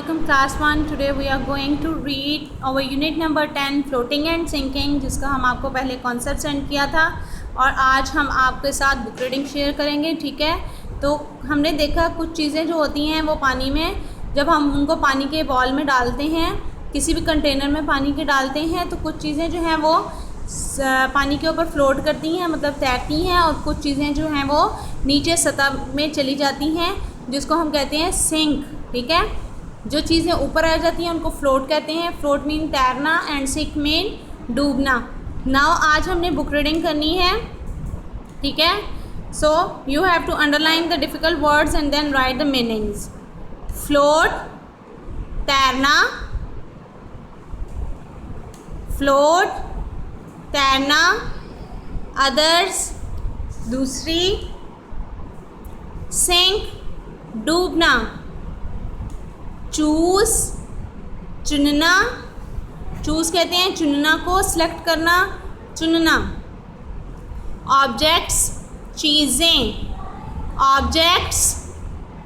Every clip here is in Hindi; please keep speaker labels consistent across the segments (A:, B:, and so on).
A: welcome class 1. Today we are going to read our unit number 10 floating and sinking, जिसका हम आपको पहले कॉन्सेप्ट सेंड किया था और आज हम आपके साथ बुक रीडिंग शेयर करेंगे. ठीक है, तो हमने देखा कुछ चीज़ें जो होती हैं वो पानी में जब हम उनको पानी के बॉल में डालते हैं, किसी भी कंटेनर में पानी के डालते हैं, तो कुछ चीज़ें जो हैं वो पानी के ऊपर फ्लोट करती हैं, मतलब तैरती हैं, और कुछ चीज़ें जो हैं वो नीचे सतह में चली जाती हैं, जिसको हम कहते हैं सिंक. ठीक है, जो चीज़ें ऊपर आ जाती हैं उनको फ्लोट कहते हैं. फ्लोट मीन तैरना एंड सिंक मीन डूबना. नाउ आज हमने बुक रीडिंग करनी है. ठीक है, so you have to underline the difficult words and then write the meanings. Float तैरना, फ्लोट तैरना, अदर्स दूसरी, सिंक डूबना, चूज़ चुनना, चूज़ कहते हैं चुनना को, सिलेक्ट करना, चुनना. ऑब्जेक्ट्स चीज़ें, ऑब्जेक्ट्स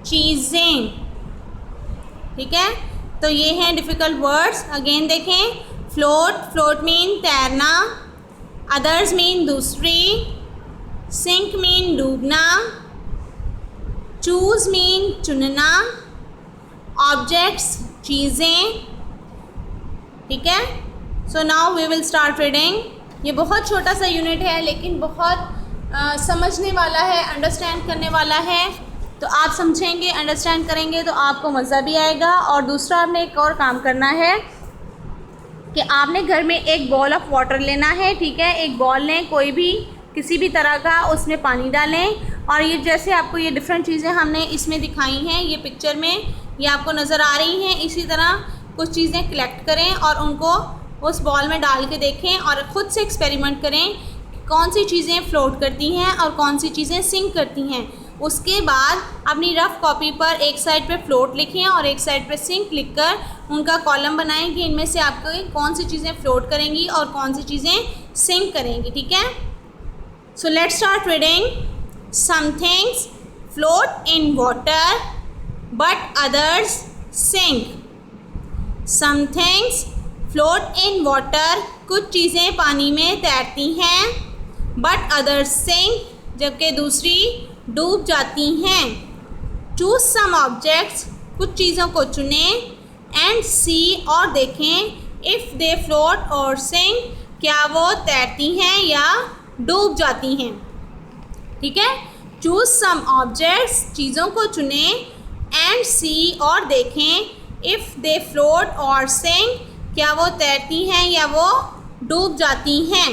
A: चीज़ें. ठीक है, तो ये हैं डिफ़िकल्ट वर्ड्स. अगेन देखें, फ्लोट, फ्लोट मीन तैरना, अदर्स मीन दूसरी, सिंक मीन डूबना, चूज़ मीन चुनना, ऑब्जेक्ट्स चीज़ें. ठीक है, so now we will start reading. ये बहुत छोटा सा यूनिट है लेकिन बहुत समझने वाला है, अंडरस्टैंड करने वाला है. तो आप समझेंगे, अंडरस्टैंड करेंगे तो आपको मज़ा भी आएगा. और दूसरा आपने एक और काम करना है कि आपने घर में एक बॉल ऑफ वाटर लेना है. ठीक है, एक बॉल लें, कोई भी किसी भी तरह का, उसमें पानी डालें. और ये जैसे आपको ये डिफरेंट चीज़ें हमने इसमें दिखाई हैं, ये पिक्चर में ये आपको नज़र आ रही हैं, इसी तरह कुछ चीज़ें कलेक्ट करें और उनको उस बॉल में डाल के देखें और ख़ुद से एक्सपेरिमेंट करें कि कौन सी चीज़ें फ़्लोट करती हैं और कौन सी चीज़ें सिंक करती हैं. उसके बाद अपनी रफ़ कॉपी पर एक साइड पे फ़्लोट लिखें और एक साइड पे सिंक लिखकर उनका कॉलम बनाएं कि इनमें से आपको कौन सी चीज़ें फ़्लोट करेंगी और कौन सी चीज़ें सिंक करेंगी. ठीक है, so let's start reading. Some things float in water but others sink. Some things float in water, कुछ चीज़ें पानी में तैरती हैं, but others sink, जबकि दूसरी डूब जाती हैं. Choose some objects, कुछ चीज़ों को चुनें, and see, और देखें if they float or sink, क्या वो तैरती हैं या डूब जाती हैं. ठीक है, चूज़ सम ऑब्जेक्ट्स, चीज़ों को चुनें, एंड सी, और देखें इफ़ दे फ्लोट और सिंक, क्या वो तैरती हैं या वो डूब जाती हैं.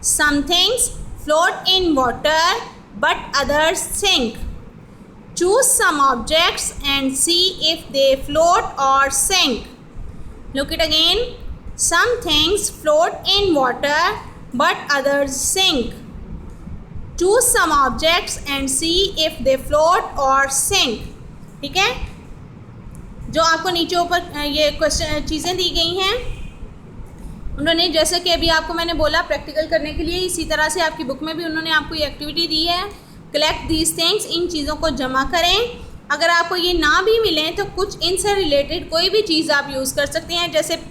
A: Some things float in water but others sink. Choose some objects and see if they float और sink. Look it again. Some things float in water but others sink. Choose some objects and see if they float or sink. ठीक है, जो आपको नीचे ऊपर ये क्वेश्चन चीज़ें दी गई हैं, उन्होंने जैसे कि अभी आपको मैंने बोला प्रैक्टिकल करने के लिए, इसी तरह से आपकी बुक में भी उन्होंने आपको ये एक्टिविटी दी है. कलेक्ट दीज थिंग्स, इन चीज़ों को जमा करें. अगर आपको ये ना भी मिलें तो कुछ इनसे रिलेटेड कोई भी चीज़ आप यूज़ कर सकते हैं, जैसे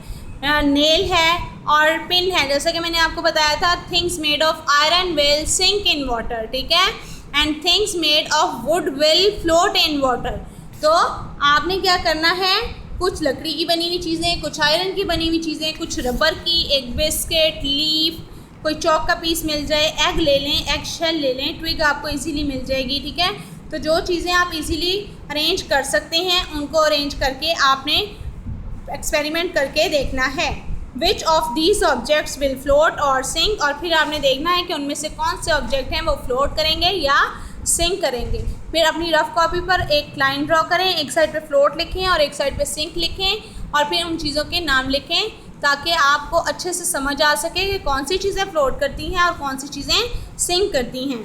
A: नेल है और पिन है. जैसा कि मैंने आपको बताया था, things made of iron will sink in water. ठीक है, and things made of wood will float in water. तो आपने क्या करना है, कुछ लकड़ी की बनी हुई चीज़ें, कुछ आयरन की बनी हुई चीज़ें, कुछ रबर की, एक बिस्किट, लीफ, कोई चौक का पीस मिल जाए, एग ले लें, एग शेल ले लें, ट्विग आपको इजीली मिल जाएगी. ठीक है, तो जो चीज़ें आप इजीली अरेंज कर सकते हैं उनको अरेंज करके आपने एक्सपेरिमेंट करके देखना है. Which of these objects will float और सिंक, और फिर आपने देखना है कि उनमें से कौन से ऑब्जेक्ट हैं वो फ्लोट करेंगे या सिंक करेंगे. फिर अपनी रफ़ कॉपी पर एक लाइन ड्रॉ करें, एक साइड पे फ्लोट लिखें और एक साइड पे सिंक लिखें, और फिर उन चीज़ों के नाम लिखें ताकि आपको अच्छे से समझ आ सके कि कौन सी चीज़ें फ्लोट करती हैं और कौन सी चीज़ें सिंक करती हैं.